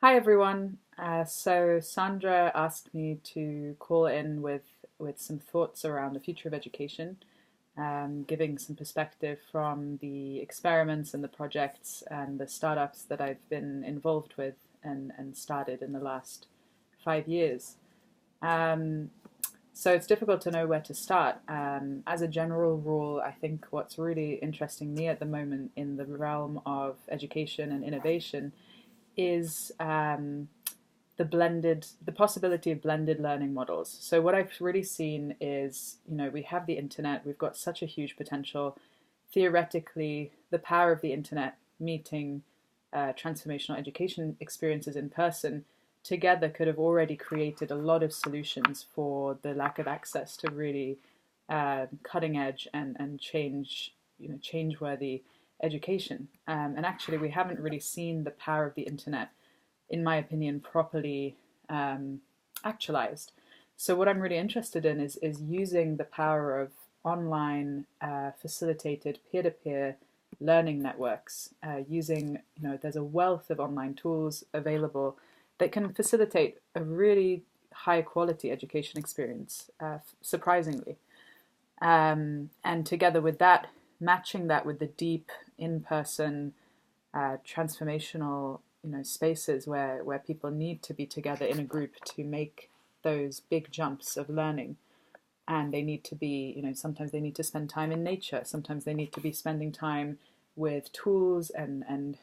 Hi everyone. So Sandra asked me to call in with some thoughts around the future of education, giving some perspective from the experiments and the projects and the startups that I've been involved with and started in the last 5 years. Um, so it's difficult to know where to start. As a general rule, I think what's really interesting me at the moment in the realm of education and innovation is the possibility of blended learning models. So what I've really seen is, we have the internet, we've got such a huge potential. Theoretically, the power of the internet meeting transformational education experiences in person together could have already created a lot of solutions for the lack of access to really cutting edge and change worthy education. And actually, we haven't really seen the power of the internet, in my opinion, properly actualized. So what I'm really interested in is using the power of online facilitated peer-to-peer learning networks. There's a wealth of online tools available that can facilitate a really high quality education experience, surprisingly. And together with that, matching that with the deep in-person transformational spaces where people need to be together in a group to make those big jumps of learning. And they need to be, sometimes they need to spend time in nature, sometimes they need to be spending time with tools and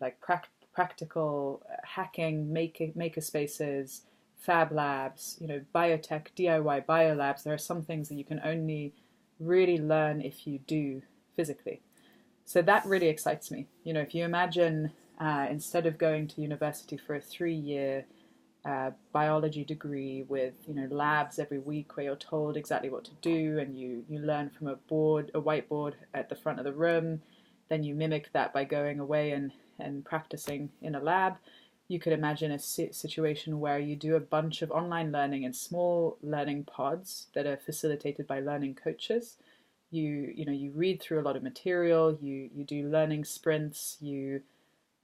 like practical hacking maker spaces, fab labs, biotech DIY biolabs. There are some things that you can only really learn if you do physically. So that really excites me. If you imagine instead of going to university for a 3-year biology degree with labs every week where you're told exactly what to do and you learn from a whiteboard at the front of the room, then you mimic that by going away and practicing in a lab. You could imagine a situation where you do a bunch of online learning in small learning pods that are facilitated by learning coaches. You read through a lot of material, you do learning sprints, you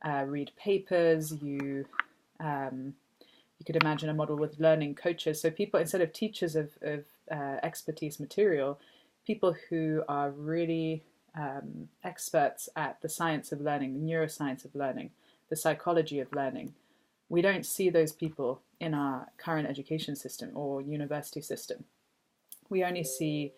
read papers, you could imagine a model with learning coaches. So people, instead of teachers of expertise material, people who are really experts at the science of learning, the neuroscience of learning, the psychology of learning. We don't see those people in our current education system or university system. We only see,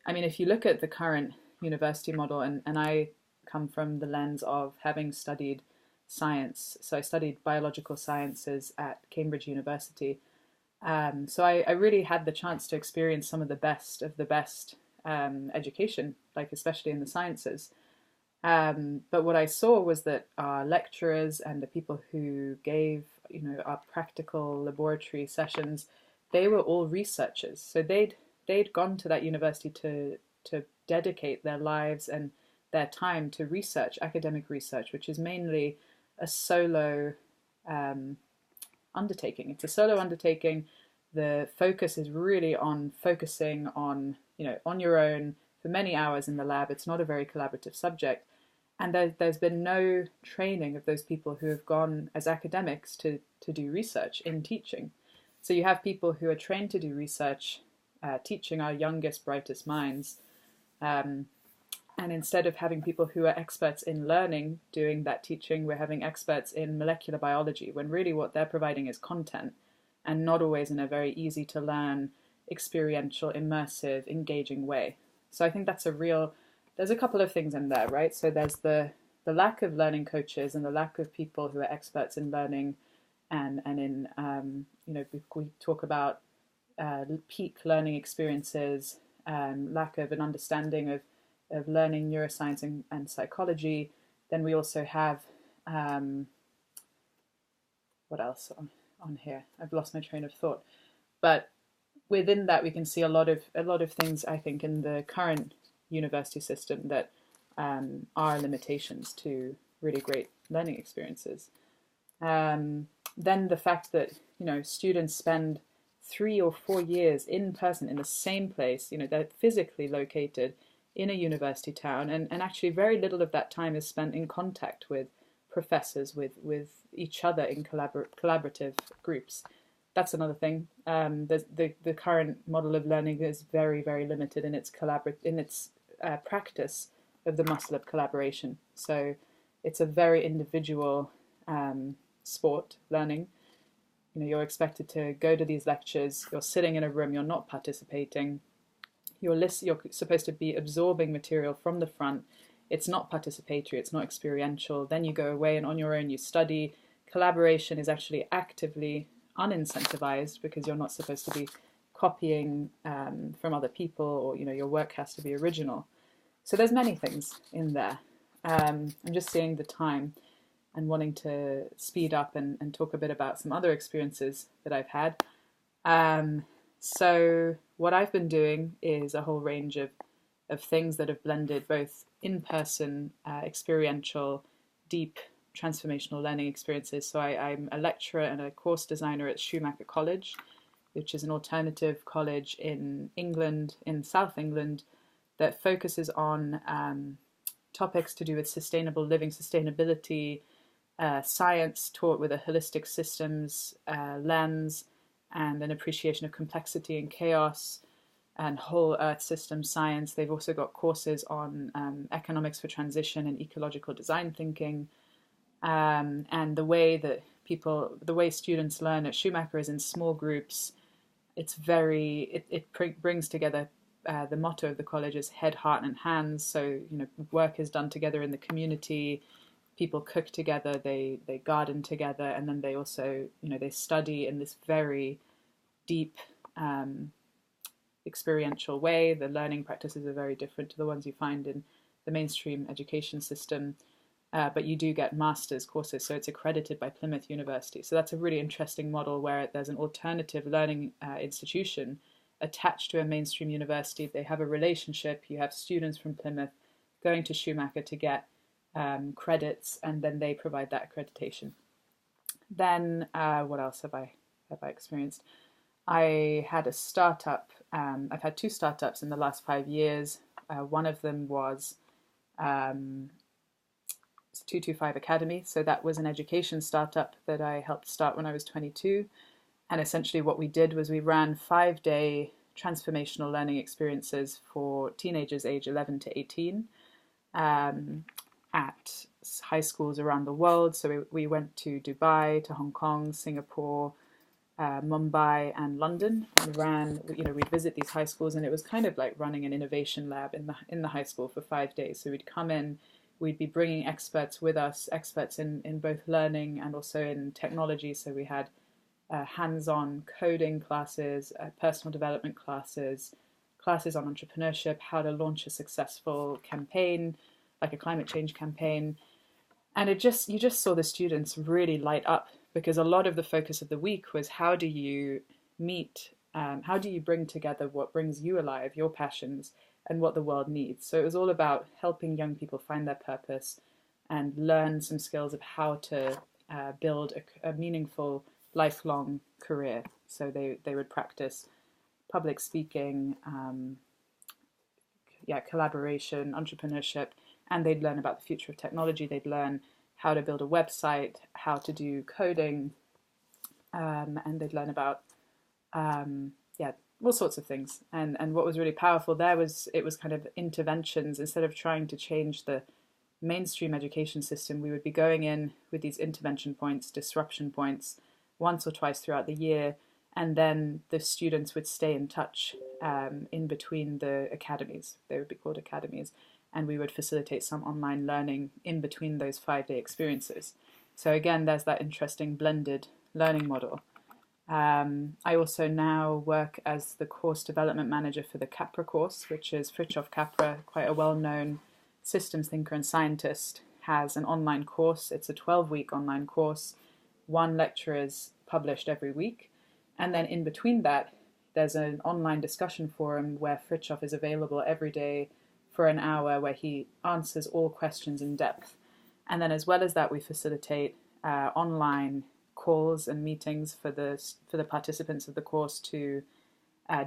if you look at the current university model, and I come from the lens of having studied science. So I studied biological sciences at Cambridge University. So I really had the chance to experience some of the best education, like especially in the sciences. But what I saw was that our lecturers and the people who gave, our practical laboratory sessions, they were all researchers. So they'd gone to that university to dedicate their lives and their time to research, academic research, which is mainly a solo undertaking. It's a solo undertaking. The focus is really on focusing on, on your own for many hours in the lab. It's not a very collaborative subject. And there's been no training of those people who have gone as academics to do research in teaching. So you have people who are trained to do research, teaching our youngest, brightest minds. And instead of having people who are experts in learning doing that teaching, we're having experts in molecular biology, when really what they're providing is content, and not always in a very easy to learn, experiential, immersive, engaging way. So I think there's a couple of things in there, right? So there's the lack of learning coaches and the lack of people who are experts in learning and in, we talk about peak learning experiences, lack of an understanding of learning neuroscience and psychology. Then we also have, what else on here? I've lost my train of thought. But within that, we can see a lot of things, I think, in the current university system that are limitations to really great learning experiences. Then the fact that students spend 3 or 4 years in person in the same place, they're physically located in a university town, and actually very little of that time is spent in contact with professors with each other in collaborative groups. That's another thing. The current model of learning is very, very limited in its practice of the muscle of collaboration. So it's a very individual sport, learning. You're expected to go to these lectures, you're sitting in a room, you're not participating, you're supposed to be absorbing material from the front. It's not participatory, it's not experiential. Then you go away and on your own you study. Collaboration is actually actively unincentivized because you're not supposed to be copying from other people, or your work has to be original. So there's many things in there. I'm just seeing the time and wanting to speed up and talk a bit about some other experiences that I've had. So what I've been doing is a whole range of things that have blended both in-person, experiential, deep, transformational learning experiences. So I'm a lecturer and a course designer at Schumacher College, which is an alternative college in England, in South England, that focuses on topics to do with sustainable living, sustainability, science taught with a holistic systems lens and an appreciation of complexity and chaos and whole earth system science. They've also got courses on economics for transition and ecological design thinking. And the way students learn at Schumacher is in small groups. It brings together, the motto of the college is head, heart and hands. So, work is done together in the community. People cook together, they garden together, and then they also, they study in this very deep, experiential way. The learning practices are very different to the ones you find in the mainstream education system, but you do get master's courses, so it's accredited by Plymouth University. So that's a really interesting model where there's an alternative learning institution attached to a mainstream university. They have a relationship. You have students from Plymouth going to Schumacher to get credits, and then they provide that accreditation. Then what else have I experienced? I had a startup. I've had 2 startups in the last 5 years. One of them was 225 Academy. So that was an education startup that I helped start when I was 22. And essentially what we did was we ran 5-day transformational learning experiences for teenagers age 11 to 18 at high schools around the world. So we went to Dubai, to Hong Kong, Singapore, Mumbai and London, and we'd visit these high schools, and it was kind of like running an innovation lab in the high school for 5 days. So we'd come in, we'd be bringing experts with us, experts in both learning and also in technology. So we had hands-on coding classes, personal development classes on entrepreneurship, how to launch a successful campaign, like a climate change campaign. And you just saw the students really light up, because a lot of the focus of the week was how do you bring together what brings you alive, your passions, and what the world needs. So it was all about helping young people find their purpose and learn some skills of how to build a meaningful, lifelong career. So they would practice public speaking, collaboration, entrepreneurship, and they'd learn about the future of technology. They'd learn how to build a website, how to do coding, and they'd learn about all sorts of things. And what was really powerful there was it was kind of interventions. Instead of trying to change the mainstream education system, we would be going in with these intervention points, disruption points, once or twice throughout the year, and then the students would stay in touch in between the academies. They would be called academies. And we would facilitate some online learning in between those 5-day experiences. So again, there's that interesting blended learning model. I also now work as the course development manager for the Capra course, which is Fritjof Capra, quite a well-known systems thinker and scientist, has an online course. It's a 12-week online course. 1 lecture is published every week. And then in between that, there's an online discussion forum where Fritjof is available every day for an hour, where he answers all questions in depth. And then as well as that, we facilitate online calls and meetings for the participants of the course to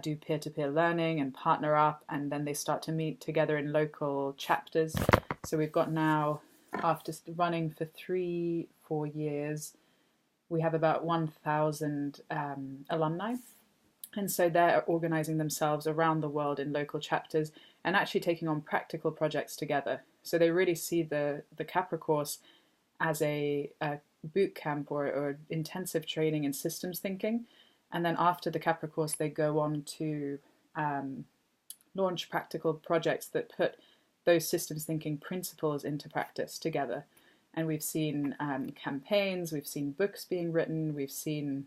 do peer-to-peer learning and partner up, and then they start to meet together in local chapters. So we've got now after running for 4 years, we have about 1,000 alumni. And so they're organizing themselves around the world in local chapters and actually taking on practical projects together. So they really see the Capra course as a boot camp or intensive training in systems thinking. And then after the Capra course, they go on to launch practical projects that put those systems thinking principles into practice together. And we've seen campaigns, we've seen books being written, we've seen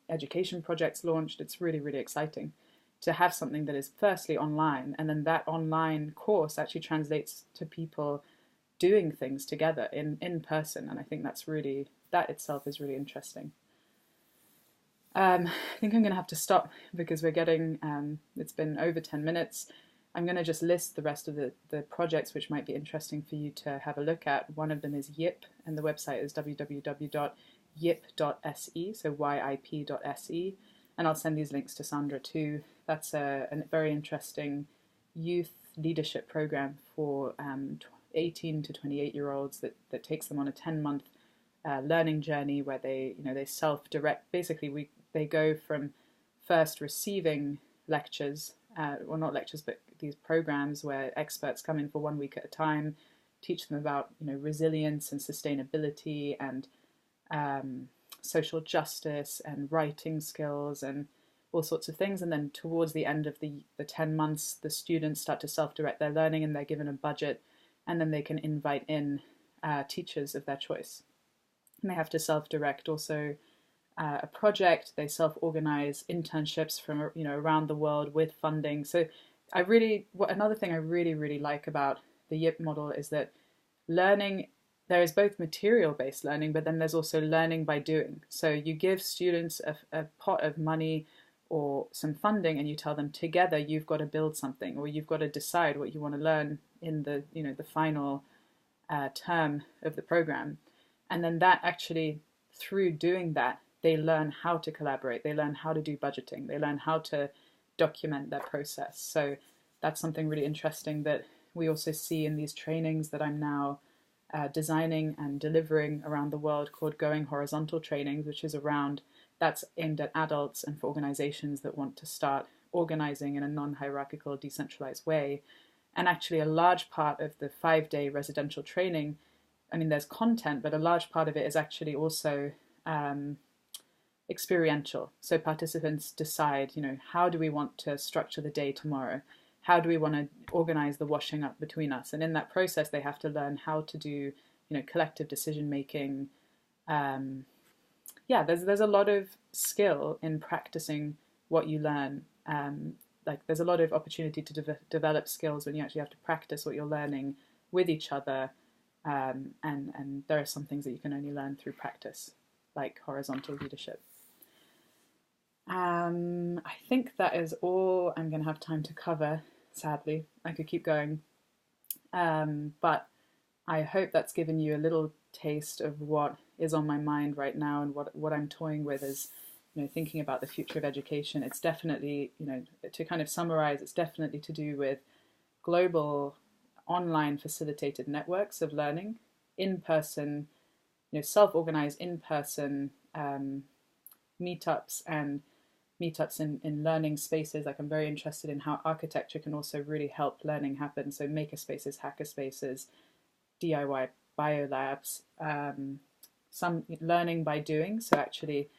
education projects launched. It's really, really exciting to have something that is firstly online, and then that online course actually translates to people doing things together in person. And I think that itself is really interesting. I think I'm going to have to stop because we're getting, it's been over 10 minutes. I'm going to just list the rest of the projects which might be interesting for you to have a look at. One of them is YIP, and the website is www.yip.se, so yip.se. And I'll send these links to Sandra too. That's a very interesting youth leadership program for 18 to 28-year-olds that takes them on a 10-month learning journey where they self-direct. Basically, they go from first receiving lectures, well, not lectures, but these programs where experts come in for 1 week at a time, teach them about resilience and sustainability and social justice and writing skills and all sorts of things. And then towards the end of the 10 months, the students start to self-direct their learning, and they're given a budget, and then they can invite in teachers of their choice. And they have to self-direct also a project. They self-organize internships from around the world with funding. So another thing I really, really like about the YIP model is that learning, there is both material-based learning, but then there's also learning by doing. So you give students a pot of money or some funding, and you tell them together you've got to build something, or you've got to decide what you want to learn in the final term of the program. And then that actually, through doing that, they learn how to collaborate, they learn how to do budgeting, they learn how to document their process. So that's something really interesting that we also see in these trainings that I'm now designing and delivering around the world, called Going Horizontal Trainings, which is that's aimed at adults and for organizations that want to start organizing in a non-hierarchical, decentralized way. And actually a large part of the 5-day residential training, I mean, there's content, but a large part of it is actually also experiential. So participants decide, how do we want to structure the day tomorrow? How do we want to organize the washing up between us? And in that process, they have to learn how to do, collective decision making. There's a lot of skill in practicing what you learn. There's a lot of opportunity to develop skills when you actually have to practice what you're learning with each other. And there are some things that you can only learn through practice, like horizontal leadership. I think that is all I'm going to have time to cover, sadly. I could keep going. But I hope that's given you a little taste of what is on my mind right now and what I'm toying with is, thinking about the future of education. It's definitely, to kind of summarize, it's definitely to do with global online facilitated networks of learning, in-person, self-organized in-person meetups and meetups in learning spaces. Like, I'm very interested in how architecture can also really help learning happen. So maker spaces, hacker spaces, DIY biolabs, some learning by doing. So actually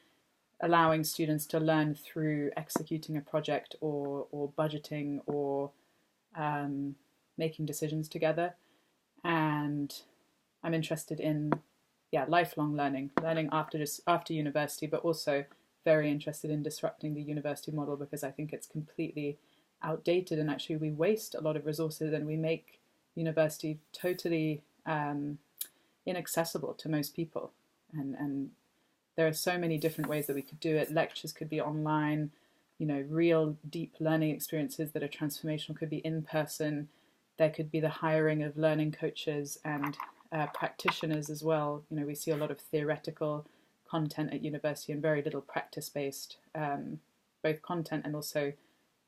allowing students to learn through executing a project or budgeting or making decisions together. And I'm interested in lifelong learning after university, but also very interested in disrupting the university model, because I think it's completely outdated, and actually we waste a lot of resources and we make university totally inaccessible to most people. And there are so many different ways that we could do it. Lectures could be online, real deep learning experiences that are transformational could be in person. There could be the hiring of learning coaches and practitioners as well. We see a lot of theoretical content at university and very little practice-based, both content and also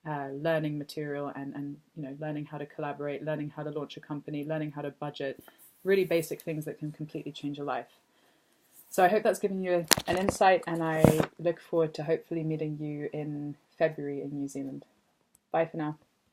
learning material and learning how to collaborate, learning how to launch a company, learning how to budget, really basic things that can completely change your life. So I hope that's given you an insight, and I look forward to hopefully meeting you in February in New Zealand. Bye for now.